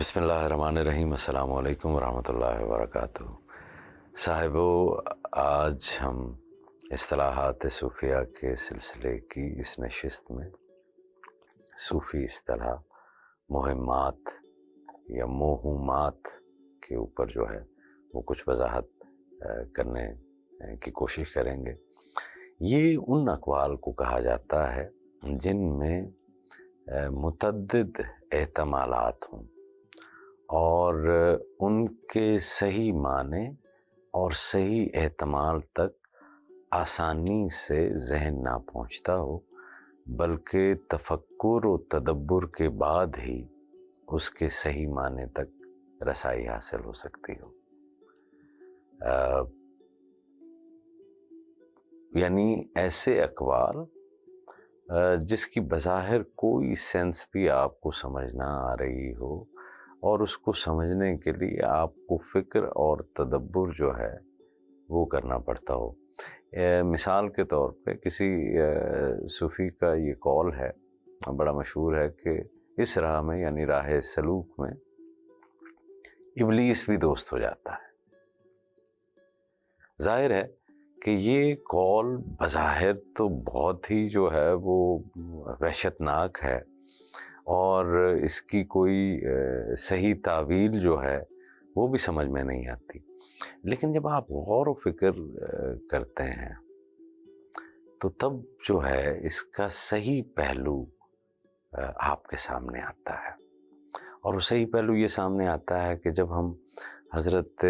بسم اللہ الرحمن الرحیم۔ السلام علیکم ورحمۃ اللہ وبرکاتہ۔ صاحبو، آج ہم اصطلاحات صوفیہ کے سلسلے کی اس نشست میں صوفی اصطلاح مہمات یا موہومات کے اوپر جو ہے وہ کچھ وضاحت کرنے کی کوشش کریں گے۔ یہ ان اقوال کو کہا جاتا ہے جن میں متعدد احتمالات ہوں اور ان کے صحیح معنی اور صحیح احتمال تک آسانی سے ذہن نہ پہنچتا ہو، بلکہ تفکر و تدبر کے بعد ہی اس کے صحیح معنی تک رسائی حاصل ہو سکتی ہو۔ یعنی ایسے اقوال جس کی بظاہر کوئی سینس بھی آپ کو سمجھ نہ آ رہی ہو، اور اس کو سمجھنے کے لیے آپ کو فکر اور تدبر جو ہے وہ کرنا پڑتا ہو۔ مثال کے طور پہ کسی صوفی کا یہ قول ہے، بڑا مشہور ہے، کہ اس راہ میں یعنی راہ سلوک میں ابلیس بھی دوست ہو جاتا ہے۔ ظاہر ہے کہ یہ قول بظاہر تو بہت ہی جو ہے وہ وحشت ناک ہے، اور اس کی کوئی صحیح تعویل جو ہے وہ بھی سمجھ میں نہیں آتی، لیکن جب آپ غور و فکر کرتے ہیں تو تب جو ہے اس کا صحیح پہلو آپ کے سامنے آتا ہے۔ اور وہ صحیح پہلو یہ سامنے آتا ہے کہ جب ہم حضرت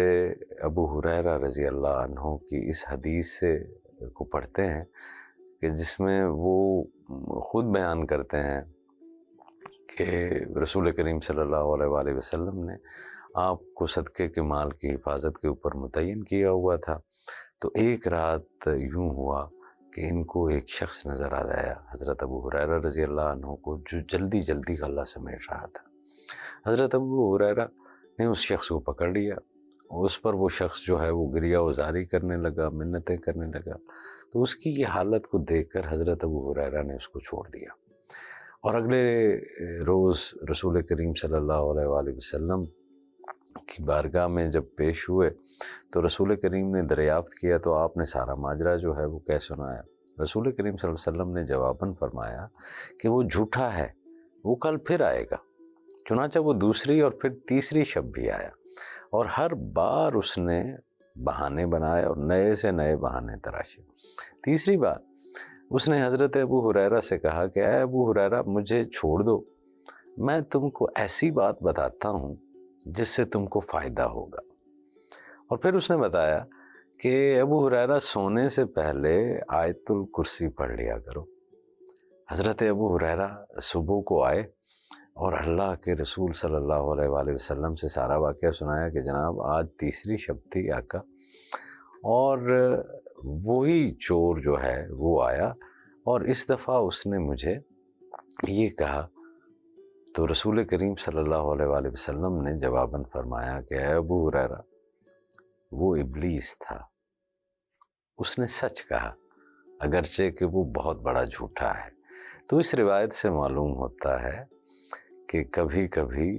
ابو ہریرہ رضی اللہ عنہ کی اس حدیث کو پڑھتے ہیں کہ جس میں وہ خود بیان کرتے ہیں کہ رسول کریم صلی اللہ علیہ وآلہ وسلم نے آپ کو صدقے کے مال کی حفاظت کے اوپر متعین کیا ہوا تھا، تو ایک رات یوں ہوا کہ ان کو ایک شخص نظر آ گیا، حضرت ابو ہریرہ رضی اللہ عنہ کو، جو جلدی جلدی غلہ سمیٹ رہا تھا۔ حضرت ابو ہریرہ نے اس شخص کو پکڑ لیا، اس پر وہ شخص جو ہے وہ گریہ وزاری کرنے لگا، منتیں کرنے لگا، تو اس کی یہ حالت کو دیکھ کر حضرت ابو ہریرہ نے اس کو چھوڑ دیا، اور اگلے روز رسول کریم صلی اللہ علیہ وآلہ وسلم کی بارگاہ میں جب پیش ہوئے تو رسول کریم نے دریافت کیا تو آپ نے سارا ماجرا جو ہے وہ کہہ سنایا۔ رسول کریم صلی اللہ علیہ وسلم نے جواباً فرمایا کہ وہ جھوٹا ہے، وہ کل پھر آئے گا۔ چنانچہ وہ دوسری اور پھر تیسری شب بھی آیا، اور ہر بار اس نے بہانے بنائے اور نئے سے نئے بہانے تراشے۔ تیسری بار اس نے حضرت ابو ہریرہ سے کہا کہ اے ابو ہریرہ، مجھے چھوڑ دو، میں تم کو ایسی بات بتاتا ہوں جس سے تم کو فائدہ ہوگا۔ اور پھر اس نے بتایا کہ ابو ہریرہ، سونے سے پہلے آیت الکرسی پڑھ لیا کرو۔ حضرت ابو ہریرہ صبح کو آئے اور اللہ کے رسول صلی اللہ علیہ وآلہ وسلم سے سارا واقعہ سنایا کہ جناب آج تیسری شب تھی آقا، اور وہی چور جو ہے وہ آیا، اور اس دفعہ اس نے مجھے یہ کہا۔ تو رسول کریم صلی اللہ علیہ وآلہ وسلم نے جواباً فرمایا کہ اے ابو ہریرہ، وہ ابلیس تھا، اس نے سچ کہا اگرچہ کہ وہ بہت بڑا جھوٹا ہے۔ تو اس روایت سے معلوم ہوتا ہے کہ کبھی کبھی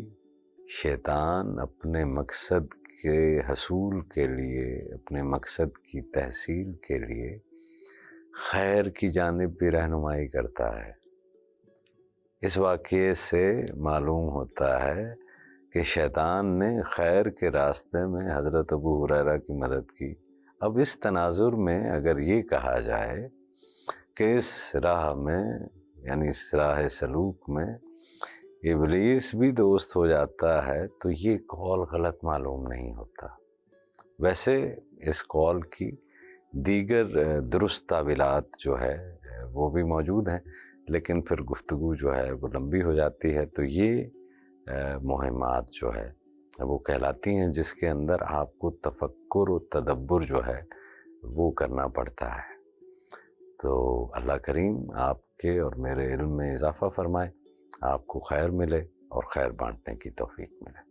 شیطان اپنے مقصد کے حصول کے لیے، اپنے مقصد کی تحصیل کے لیے خیر کی جانب بھی رہنمائی کرتا ہے۔ اس واقعے سے معلوم ہوتا ہے کہ شیطان نے خیر کے راستے میں حضرت ابو ہریرہ کی مدد کی۔ اب اس تناظر میں اگر یہ کہا جائے کہ اس راہ میں یعنی اس راہ سلوک میں ابلیس بھی دوست ہو جاتا ہے تو یہ قول غلط معلوم نہیں ہوتا۔ ویسے اس قول کی دیگر درست تعویلات جو ہے وہ بھی موجود ہیں، لیکن پھر گفتگو جو ہے وہ لمبی ہو جاتی ہے۔ تو یہ مہمات جو ہے وہ کہلاتی ہیں جس کے اندر آپ کو تفکر و تدبر جو ہے وہ کرنا پڑتا ہے۔ تو اللہ کریم آپ کے اور میرے علم میں اضافہ فرمائے، آپ کو خیر ملے اور خیر بانٹنے کی توفیق ملے۔